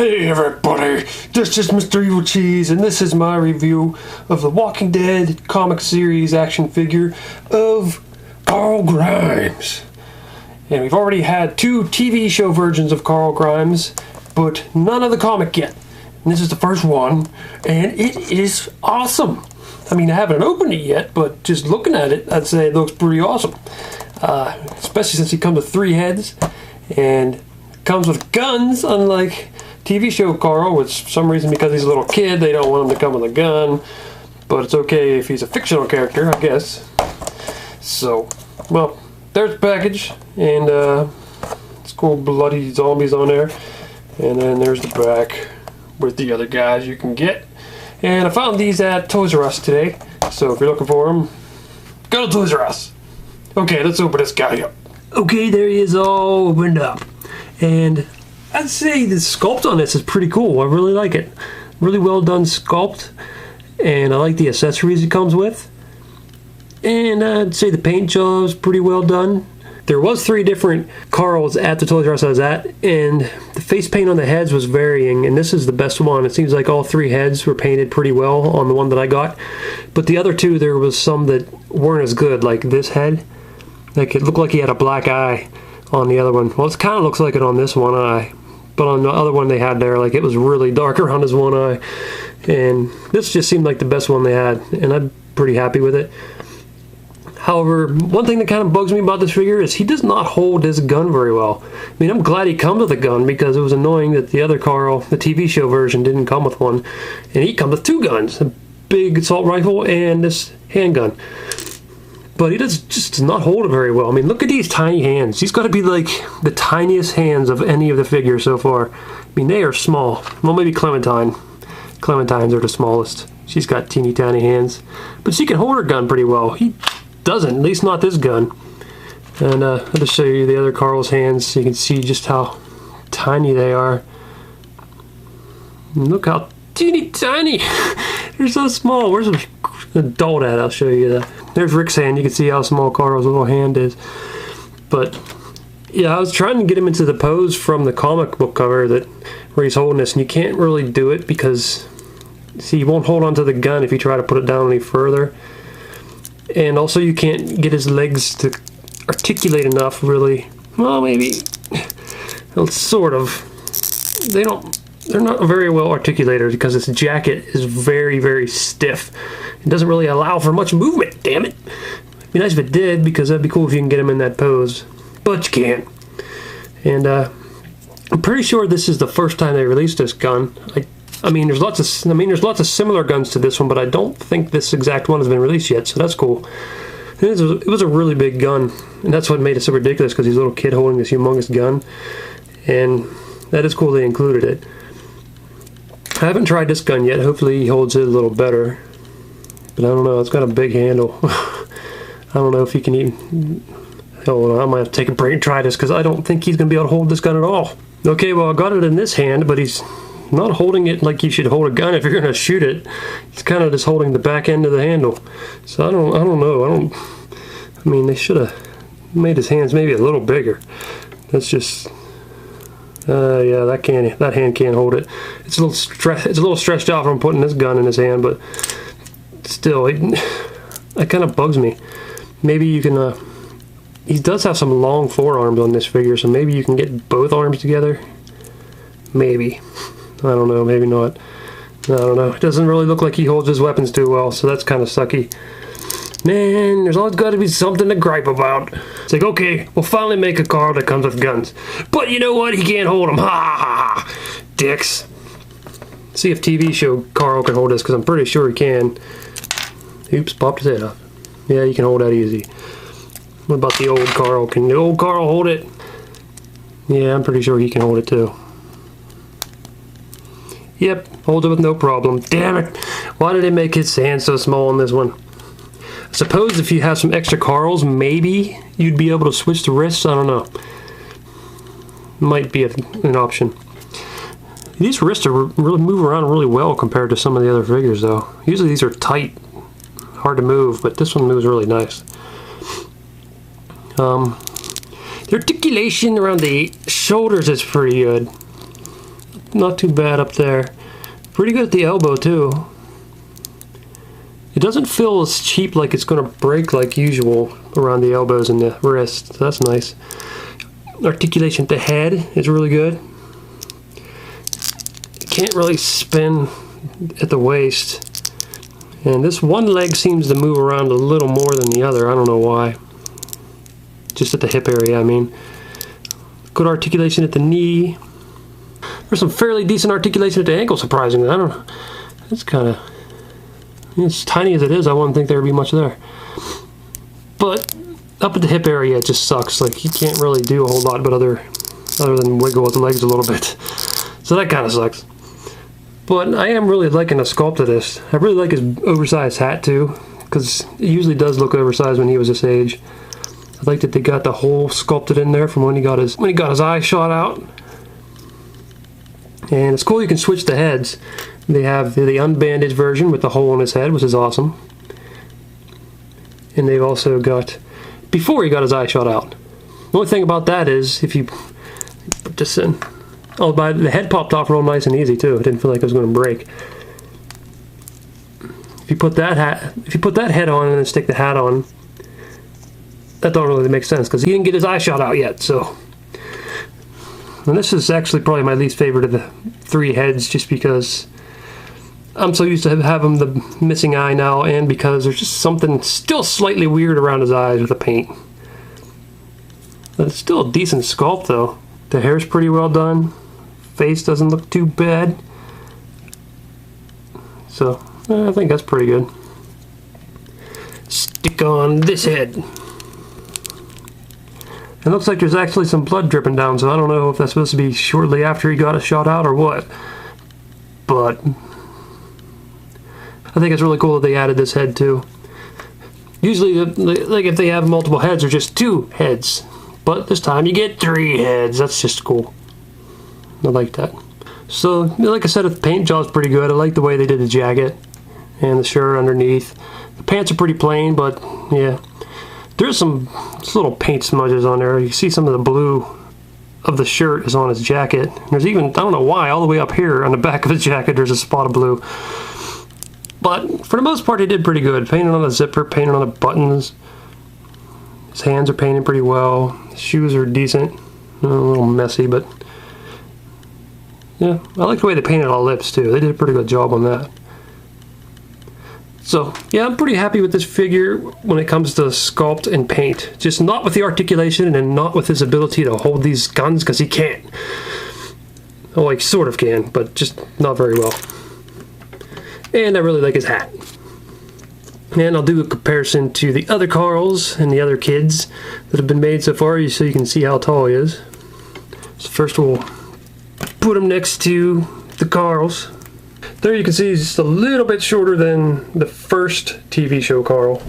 Hey everybody, this is Mr. Evilcheese, and this is my review of the Walking Dead comic series action figure of Carl Grimes. And we've already had 2 TV show versions of Carl Grimes, but none of the comic yet. And this is the first one, and it is awesome. I mean, I haven't opened it yet, but just looking at it, I'd say it looks pretty awesome. Especially since he comes with 3 heads, and comes with guns, unlike TV show Carl, which for some reason, because he's a little kid, they don't want him to come with a gun. But it's okay if he's a fictional character, I guess. So, well, there's the package, and it's cool bloody zombies on there. And then there's the back with the other guys you can get. And I found these at Toys R Us today, so if you're looking for them, go to Toys R Us. Okay, let's open this guy up. Okay, there he is, all opened up. And I'd say the sculpt on this is pretty cool. I really like it. Really well done sculpt. And I like the accessories it comes with. And I'd say the paint job is pretty well done. There was 3 different Carls at the Toys R Us I was at, and the face paint on the heads was varying, and this is the best one. It seems like all 3 heads were painted pretty well on the one that I got. But the other 2, there was some that weren't as good, like this head. Like, it looked like he had a black eye on the other one. Well, it kind of looks like it on this one eye. But on the other one they had there, like, it was really dark around his one eye. And this just seemed like the best one they had, and I'm pretty happy with it. However, one thing that kind of bugs me about this figure is he does not hold his gun very well. I mean, I'm glad he comes with a gun, because it was annoying that the other Carl, the TV show version, didn't come with one. And he comes with 2 guns, a big assault rifle and this handgun. But he just does not hold it very well. I mean, look at these tiny hands. He's got to be like the tiniest hands of any of the figures so far. I mean, they are small. Well, maybe Clementine. Clementines are the smallest. She's got teeny tiny hands. But she can hold her gun pretty well. He doesn't, at least not this gun. And I'll just show you the other Carl's hands so you can see just how tiny they are. And look how teeny tiny. They're so small. Where's an adult at? I'll show you that. There's Rick's hand. You can see how small Carl's little hand is. But yeah, I was trying to get him into the pose from the comic book cover where he's holding this, and you can't really do it because, see, he won't hold onto the gun if you try to put it down any further. And also you can't get his legs to articulate enough, really. Well, maybe, well, sort of. They're not very well articulated because this jacket is very, very stiff. It doesn't really allow for much movement, damn it. It'd be nice if it did, because that'd be cool if you can get him in that pose. But you can't. And I'm pretty sure this is the first time they released this gun. I mean, there's lots of similar guns to this one, but I don't think this exact one has been released yet, so that's cool. And it was a really big gun, and that's what made it so ridiculous, because he's a little kid holding this humongous gun. And that is cool they included it. I haven't tried this gun yet. Hopefully he holds it a little better. But I don't know. It's got a big handle. I don't know if he can even... Hold on, I might have to take a break and try this, because I don't think he's going to be able to hold this gun at all. Okay, well, I got it in this hand, but he's not holding it like you should hold a gun if you're going to shoot it. He's kind of just holding the back end of the handle. So I don't know. I mean, they should have made his hands maybe a little bigger. That's just... yeah, that hand can't hold it. It's a little stretched out from putting this gun in his hand, but still, that kind of bugs me. Maybe you can. He does have some long forearms on this figure, so maybe you can get both arms together. Maybe. I don't know. Maybe not. I don't know. It doesn't really look like he holds his weapons too well, so that's kind of sucky. Man, there's always got to be something to gripe about. It's like, okay, we'll finally make a Carl that comes with guns. But you know what? He can't hold them. Ha ha ha. Dicks. See if TV show Carl can hold this, because I'm pretty sure he can. Oops, popped his head off. Yeah, you can hold that easy. What about the old Carl? Can the old Carl hold it? Yeah, I'm pretty sure he can hold it too. Yep, holds it with no problem. Damn it. Why did they make his hand so small on this one? I suppose if you have some extra Carls, maybe you'd be able to switch the wrists. I don't know. Might be an option. These wrists really move around really well compared to some of the other figures, though. Usually these are tight, hard to move, but this one moves really nice. The articulation around the shoulders is pretty good. not too bad up there. Pretty good at the elbow too. It doesn't feel as cheap, like it's going to break like usual around the elbows and the wrist. So that's nice. Articulation at the head is really good. Can't really spin at the waist. And this one leg seems to move around a little more than the other. I don't know why. Just at the hip area, I mean. Good articulation at the knee. There's some fairly decent articulation at the ankle, surprisingly. I don't know. It's kind of... As tiny as it is, I wouldn't think there would be much there. But up at the hip area, it just sucks. Like, you can't really do a whole lot but other than wiggle with the legs a little bit. So that kind of sucks. But I am really liking the sculpt of this. I really like his oversized hat too, because it usually does look oversized when he was this age. I like that they got the hole sculpted in there from when he got his eye shot out. And it's cool you can switch the heads. They have the unbandaged version with the hole in his head, which is awesome. And they've also got before he got his eye shot out. The only thing about that is if you put this in, oh, but the head popped off real nice and easy too. It didn't feel like it was going to break. If you put that head on and then stick the hat on, that don't really make sense because he didn't get his eye shot out yet. So, and this is actually probably my least favorite of the three heads, just because I'm so used to having the missing eye now, and because there's just something still slightly weird around his eyes with the paint. But it's still a decent sculpt though. The hair's pretty well done. Face doesn't look too bad. So I think that's pretty good. Stick on this head. It looks like there's actually some blood dripping down, so I don't know if that's supposed to be shortly after he got a shot out or what. But I think it's really cool that they added this head too. Usually, like if they have multiple heads, they're just two heads. But this time you get three heads. That's just cool. I like that. So, like I said, the paint job is pretty good. I like the way they did the jacket and the shirt underneath. The pants are pretty plain, but yeah. There's some little paint smudges on there. You see some of the blue of the shirt is on his jacket. There's even, I don't know why, all the way up here on the back of his jacket there's a spot of blue. But for the most part he did pretty good. Painted on the zipper, painted on the buttons. His hands are painted pretty well. His shoes are decent. A little messy, but yeah, I like the way they painted all lips too. They did a pretty good job on that. So yeah, I'm pretty happy with this figure when it comes to sculpt and paint. Just not with the articulation and not with his ability to hold these guns, because he can't. Oh, he sort of can, but just not very well. And I really like his hat. And I'll do a comparison to the other Carls and the other kids that have been made so far, so you can see how tall he is. So first we'll put him next to the Carls. There you can see he's just a little bit shorter than the first TV show Carl.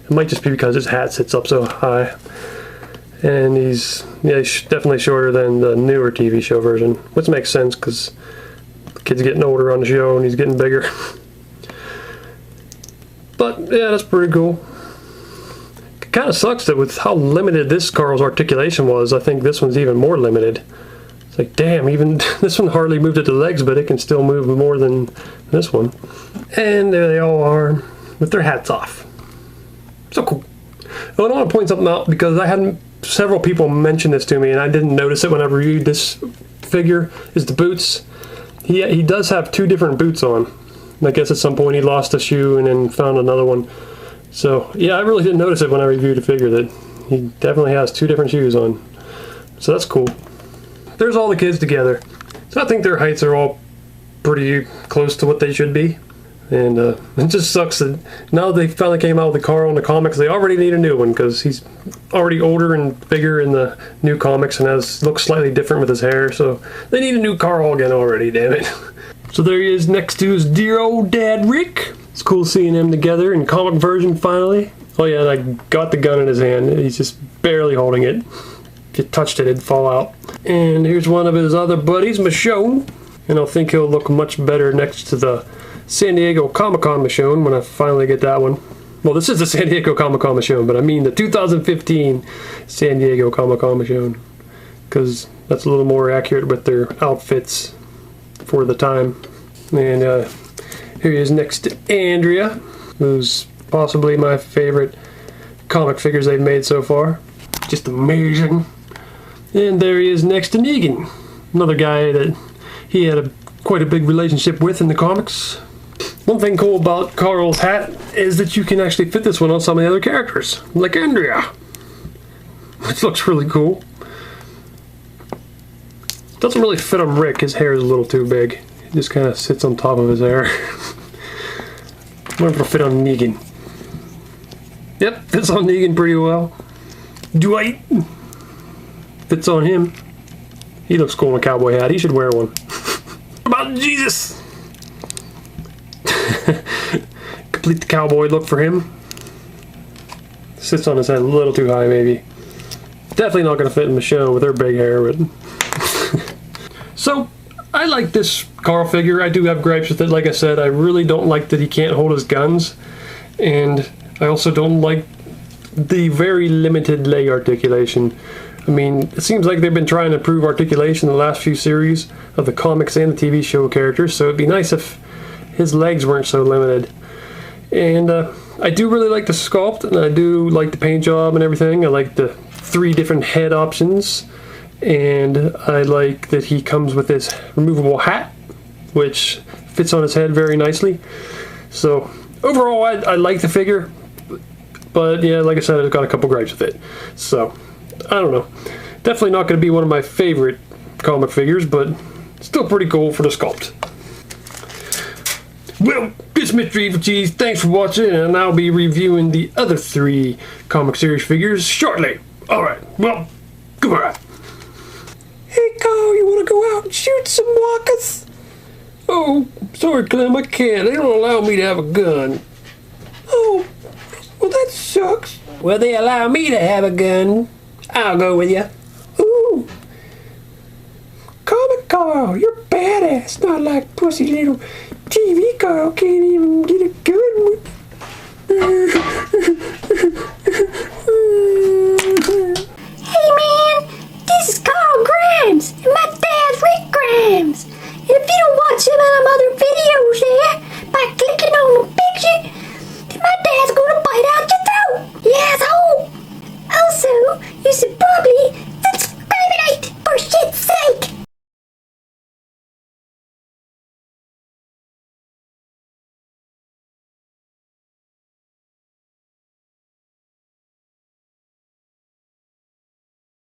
It might just be because his hat sits up so high. And he's definitely shorter than the newer TV show version, which makes sense because the kid's getting older on the show and he's getting bigger. But yeah, that's pretty cool. It kind of sucks that with how limited this Carl's articulation was, I think this one's even more limited. It's like, damn, even this one hardly moved at the legs, but it can still move more than this one. And there they all are with their hats off. So cool. I want to point something out because I had several people mention this to me and I didn't notice it when I reviewed this figure, is the boots. He does have two different boots on. I guess at some point he lost a shoe and then found another one. So yeah, I really didn't notice it when I reviewed the figure that he definitely has two different shoes on. So that's cool. There's all the kids together. So I think their heights are all pretty close to what they should be. And it just sucks that now they finally came out with the Carl in the comics, they already need a new one because he's already older and bigger in the new comics and looks slightly different with his hair. So they need a new Carl again already, damn it. So there he is next to his dear old dad, Rick. It's cool seeing them together in comic version finally. Oh yeah, and I got the gun in his hand. He's just barely holding it. If you touched it, it'd fall out. And here's one of his other buddies, Michonne. And I think he'll look much better next to the San Diego Comic-Con Michonne when I finally get that one. Well, this is the San Diego Comic-Con Michonne, but I mean the 2015 San Diego Comic-Con Michonne. Because that's a little more accurate with their outfits. for the time. And here he is next to Andrea, who's possibly my favorite comic figures they've made so far. Just amazing. And there he is next to Negan, another guy that he had quite a big relationship with in the comics. One thing cool about Carl's hat is that you can actually fit this one on some of the other characters, like Andrea, which looks really cool. Doesn't really fit on Rick, his hair is a little too big. It just kind of sits on top of his hair. I wonder if it'll fit on Negan. Yep, fits on Negan pretty well. Dwight fits on him. He looks cool in a cowboy hat. He should wear one. What about Jesus? Complete the cowboy look for him. Sits on his head a little too high, maybe. Definitely not going to fit in Michelle with her big hair. But so, I like this Carl figure. I do have gripes with it. Like I said, I really don't like that he can't hold his guns. And I also don't like the very limited leg articulation. I mean, it seems like they've been trying to improve articulation in the last few series of the comics and the TV show characters, so it'd be nice if his legs weren't so limited. And I do really like the sculpt, and I do like the paint job and everything. I like the 3 different head options, and I like that he comes with this removable hat, which fits on his head very nicely. So overall, I like the figure, but yeah, like I said, I've got a couple gripes with it. So I don't know. Definitely not going to be one of my favorite comic figures, but still pretty cool for the sculpt. Well, this is Mr. Evilcheese. Thanks for watching, and I'll be reviewing the other 3 comic series figures shortly. Alright, well, goodbye. Hey, Carl, you want to go out and shoot some walkers? Oh, sorry, Clem, I can't. They don't allow me to have a gun. Oh, well, that sucks. Well, they allow me to have a gun. I'll go with you. Ooh. Comic Carl, you're badass. Not like pussy little TV Carl can't even get a gun. Hey man, this is Carl Grimes, and my dad's Rick Grimes. And if you don't watch some of them other videos there, by clicking on the picture, then my dad's gonna bite out your throat. Yes, oh. Also, you should